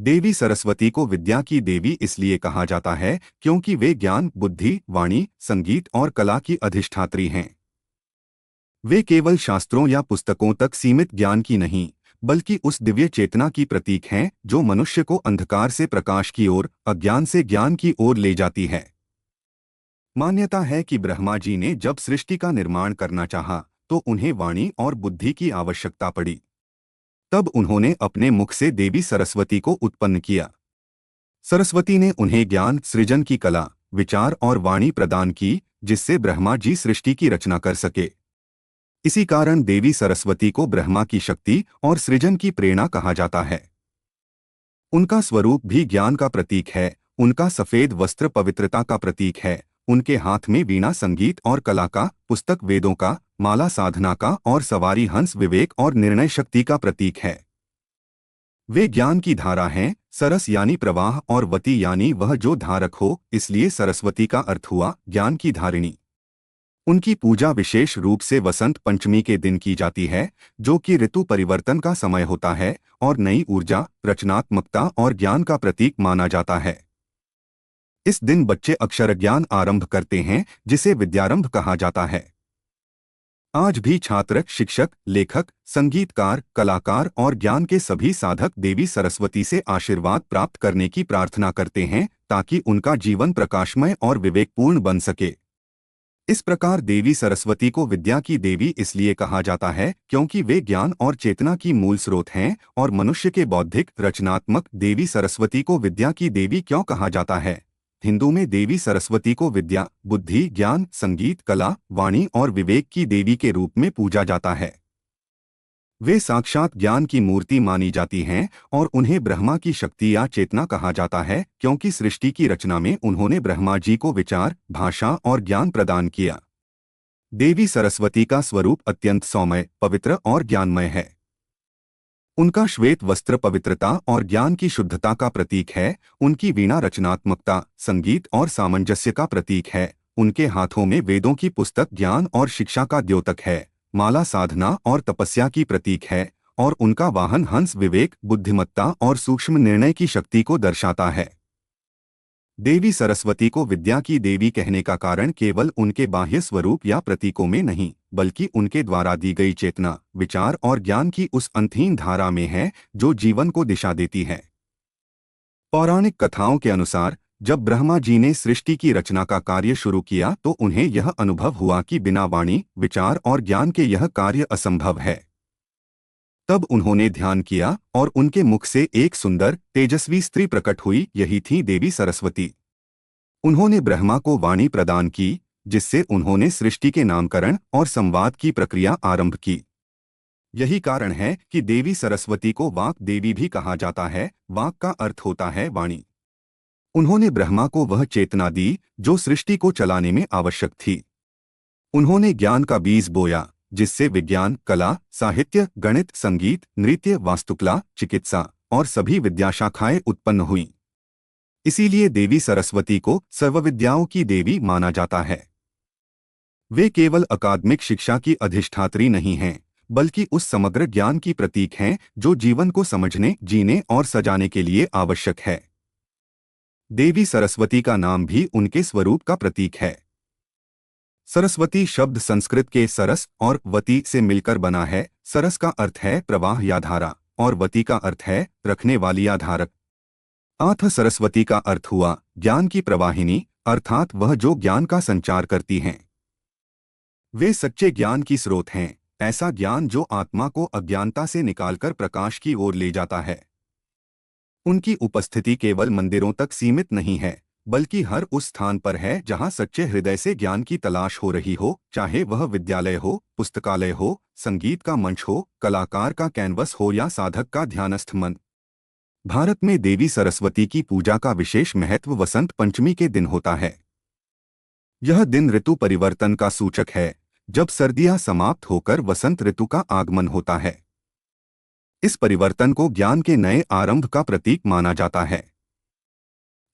देवी सरस्वती को विद्या की देवी इसलिए कहा जाता है क्योंकि वे ज्ञान, बुद्धि, वाणी, संगीत और कला की अधिष्ठात्री हैं। वे केवल शास्त्रों या पुस्तकों तक सीमित ज्ञान की नहीं, बल्कि उस दिव्य चेतना की प्रतीक हैं जो मनुष्य को अंधकार से प्रकाश की ओर, अज्ञान से ज्ञान की ओर ले जाती है। मान्यता है कि ब्रह्मा जी ने जब सृष्टि का निर्माण करना चाहा, तो उन्हें वाणी और बुद्धि की आवश्यकता पड़ी। तब उन्होंने अपने मुख से देवी सरस्वती को उत्पन्न किया। सरस्वती ने उन्हें ज्ञान, सृजन की कला, विचार और वाणी प्रदान की, जिससे ब्रह्मा जी सृष्टि की रचना कर सके। इसी कारण देवी सरस्वती को ब्रह्मा की शक्ति और सृजन की प्रेरणा कहा जाता है। उनका स्वरूप भी ज्ञान का प्रतीक है। उनका सफेद वस्त्र पवित्रता का प्रतीक है। उनके हाथ में वीणा संगीत और कला का, पुस्तक वेदों का, माला साधना का और सवारी हंस विवेक और निर्णय शक्ति का प्रतीक है। वे ज्ञान की धारा हैं। सरस यानी प्रवाह और वती यानी वह जो धारक हो, इसलिए सरस्वती का अर्थ हुआ ज्ञान की धारिणी। उनकी पूजा विशेष रूप से वसंत पंचमी के दिन की जाती है, जो कि ऋतु परिवर्तन का समय होता है और नई ऊर्जा, रचनात्मकता और ज्ञान का प्रतीक माना जाता है। इस दिन बच्चे अक्षर ज्ञान आरंभ करते हैं, जिसे विद्यारंभ कहा जाता है। आज भी छात्र, शिक्षक, लेखक, संगीतकार, कलाकार और ज्ञान के सभी साधक देवी सरस्वती से आशीर्वाद प्राप्त करने की प्रार्थना करते हैं, ताकि उनका जीवन प्रकाशमय और विवेकपूर्ण बन सके। इस प्रकार देवी सरस्वती को विद्या की देवी इसलिए कहा जाता है क्योंकि वे ज्ञान और चेतना की मूल स्रोत हैं, और मनुष्य के बौद्धिक, रचनात्मक। देवी सरस्वती को विद्या की देवी क्यों कहा जाता है? हिंदू में देवी सरस्वती को विद्या, बुद्धि, ज्ञान, संगीत, कला, वाणी और विवेक की देवी के रूप में पूजा जाता है। वे साक्षात ज्ञान की मूर्ति मानी जाती हैं और उन्हें ब्रह्मा की शक्ति या चेतना कहा जाता है क्योंकि सृष्टि की रचना में उन्होंने ब्रह्मा जी को विचार, भाषा और ज्ञान प्रदान किया। देवी सरस्वती का स्वरूप अत्यंत सौम्य, पवित्र और ज्ञानमय है। उनका श्वेत वस्त्र पवित्रता और ज्ञान की शुद्धता का प्रतीक है। उनकी वीणा रचनात्मकता, संगीत और सामंजस्य का प्रतीक है। उनके हाथों में वेदों की पुस्तक ज्ञान और शिक्षा का द्योतक है। माला साधना और तपस्या की प्रतीक है, और उनका वाहन हंस विवेक, बुद्धिमत्ता और सूक्ष्म निर्णय की शक्ति को दर्शाता है। देवी सरस्वती को विद्या की देवी कहने का कारण केवल उनके बाह्य स्वरूप या प्रतीकों में नहीं, बल्कि उनके द्वारा दी गई चेतना, विचार और ज्ञान की उस अंतहीन धारा में है जो जीवन को दिशा देती है। पौराणिक कथाओं के अनुसार जब ब्रह्मा जी ने सृष्टि की रचना का कार्य शुरू किया तो उन्हें यह अनुभव हुआ कि बिना वाणी, विचार और ज्ञान के यह कार्य असंभव है। तब उन्होंने ध्यान किया और उनके मुख से एक सुंदर, तेजस्वी स्त्री प्रकट हुई। यही थी देवी सरस्वती। उन्होंने ब्रह्मा को वाणी प्रदान की, जिससे उन्होंने सृष्टि के नामकरण और संवाद की प्रक्रिया आरंभ की। यही कारण है कि देवी सरस्वती को वाक् देवी भी कहा जाता है। वाक् का अर्थ होता है वाणी। उन्होंने ब्रह्मा को वह चेतना दी जो सृष्टि को चलाने में आवश्यक थी। उन्होंने ज्ञान का बीज बोया, जिससे विज्ञान, कला, साहित्य, गणित, संगीत, नृत्य, वास्तुकला, चिकित्सा और सभी विद्याशाखाएं उत्पन्न हुईं। इसीलिए देवी सरस्वती को सर्वविद्याओं की देवी माना जाता है। वे केवल अकादमिक शिक्षा की अधिष्ठात्री नहीं हैं, बल्कि उस समग्र ज्ञान की प्रतीक हैं जो जीवन को समझने, जीने और सजाने के लिए आवश्यक है। देवी सरस्वती का नाम भी उनके स्वरूप का प्रतीक है। सरस्वती शब्द संस्कृत के सरस और वती से मिलकर बना है। सरस का अर्थ है प्रवाह या धारा, और वती का अर्थ है रखने वाली या धारक। अथ सरस्वती का अर्थ हुआ ज्ञान की प्रवाहिनी, अर्थात वह जो ज्ञान का संचार करती हैं। वे सच्चे ज्ञान की स्रोत हैं, ऐसा ज्ञान जो आत्मा को अज्ञानता से निकालकर प्रकाश की ओर ले जाता है। उनकी उपस्थिति केवल मंदिरों तक सीमित नहीं है, बल्कि हर उस स्थान पर है जहां सच्चे हृदय से ज्ञान की तलाश हो रही हो, चाहे वह विद्यालय हो, पुस्तकालय हो, संगीत का मंच हो, कलाकार का कैनवस हो या साधक का ध्यानस्थ मन। भारत में देवी सरस्वती की पूजा का विशेष महत्व वसंत पंचमी के दिन होता है। यह दिन ऋतु परिवर्तन का सूचक है, जब सर्दियां समाप्त होकर वसंत ऋतु का आगमन होता है। इस परिवर्तन को ज्ञान के नए आरंभ का प्रतीक माना जाता है।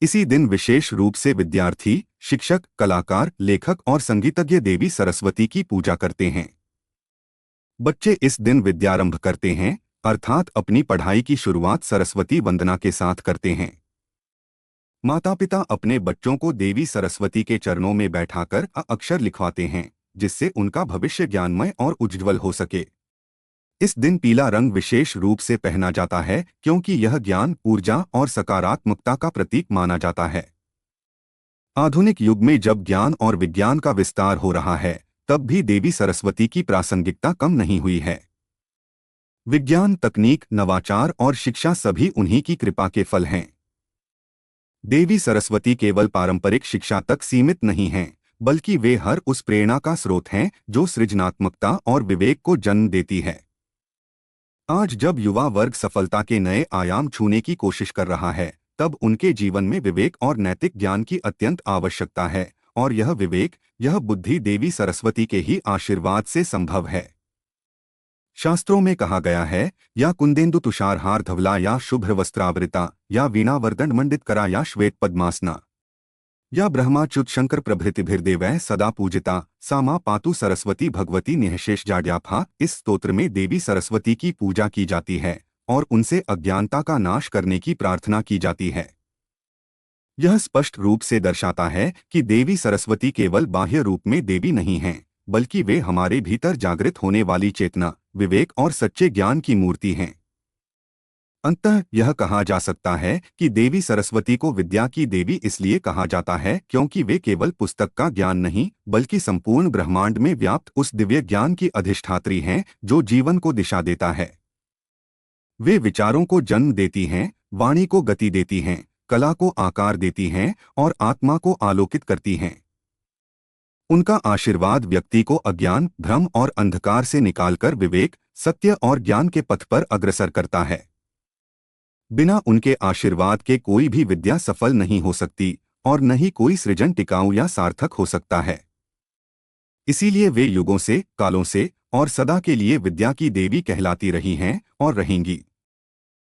इसी दिन विशेष रूप से विद्यार्थी, शिक्षक, कलाकार, लेखक और संगीतज्ञ देवी सरस्वती की पूजा करते हैं। बच्चे इस दिन विद्यारंभ करते हैं, अर्थात अपनी पढ़ाई की शुरुआत सरस्वती वंदना के साथ करते हैं। माता पिता अपने बच्चों को देवी सरस्वती के चरणों में बैठाकर अक्षर लिखवाते हैं, जिससे उनका भविष्य ज्ञानमय और उज्ज्वल हो सके। इस दिन पीला रंग विशेष रूप से पहना जाता है, क्योंकि यह ज्ञान, ऊर्जा और सकारात्मकता का प्रतीक माना जाता है। आधुनिक युग में जब ज्ञान और विज्ञान का विस्तार हो रहा है, तब भी देवी सरस्वती की प्रासंगिकता कम नहीं हुई है। विज्ञान, तकनीक, नवाचार और शिक्षा सभी उन्हीं की कृपा के फल हैं। देवी सरस्वती केवल पारंपरिक शिक्षा तक सीमित नहीं हैं, बल्कि वे हर उस प्रेरणा का स्रोत हैं जो सृजनात्मकता और विवेक को जन्म देती है। आज जब युवा वर्ग सफलता के नए आयाम छूने की कोशिश कर रहा है, तब उनके जीवन में विवेक और नैतिक ज्ञान की अत्यंत आवश्यकता है, और यह विवेक, यह बुद्धि देवी सरस्वती के ही आशीर्वाद से संभव है। शास्त्रों में कहा गया है, या कुंदेन्दु तुषारहार धवला या शुभ्र वस्त्रावृता या वीणावर्दन मंडित करा या श्वेत पद्मासना या ब्रह्माच्युत शंकर प्रभृतिभिर्देवैः सदा पूजिता सा मां पातु सरस्वती भगवती निःशेष जाड्याफा। इस स्तोत्र में देवी सरस्वती की पूजा की जाती है और उनसे अज्ञानता का नाश करने की प्रार्थना की जाती है। यह स्पष्ट रूप से दर्शाता है कि देवी सरस्वती केवल बाह्य रूप में देवी नहीं हैं, बल्कि वे हमारे भीतर जागृत होने वाली चेतना, विवेक और सच्चे ज्ञान की मूर्ति हैं। अंततः यह कहा जा सकता है कि देवी सरस्वती को विद्या की देवी इसलिए कहा जाता है क्योंकि वे केवल पुस्तक का ज्ञान नहीं, बल्कि संपूर्ण ब्रह्मांड में व्याप्त उस दिव्य ज्ञान की अधिष्ठात्री हैं जो जीवन को दिशा देता है। वे विचारों को जन्म देती हैं, वाणी को गति देती हैं, कला को आकार देती हैं और आत्मा को आलोकित करती हैं। उनका आशीर्वाद व्यक्ति को अज्ञान, भ्रम और अंधकार से निकालकर विवेक, सत्य और ज्ञान के पथ पर अग्रसर करता है। बिना उनके आशीर्वाद के कोई भी विद्या सफल नहीं हो सकती और न ही कोई सृजन टिकाऊ या सार्थक हो सकता है। इसीलिए वे युगों से, कालों से और सदा के लिए विद्या की देवी कहलाती रही हैं और रहेंगी।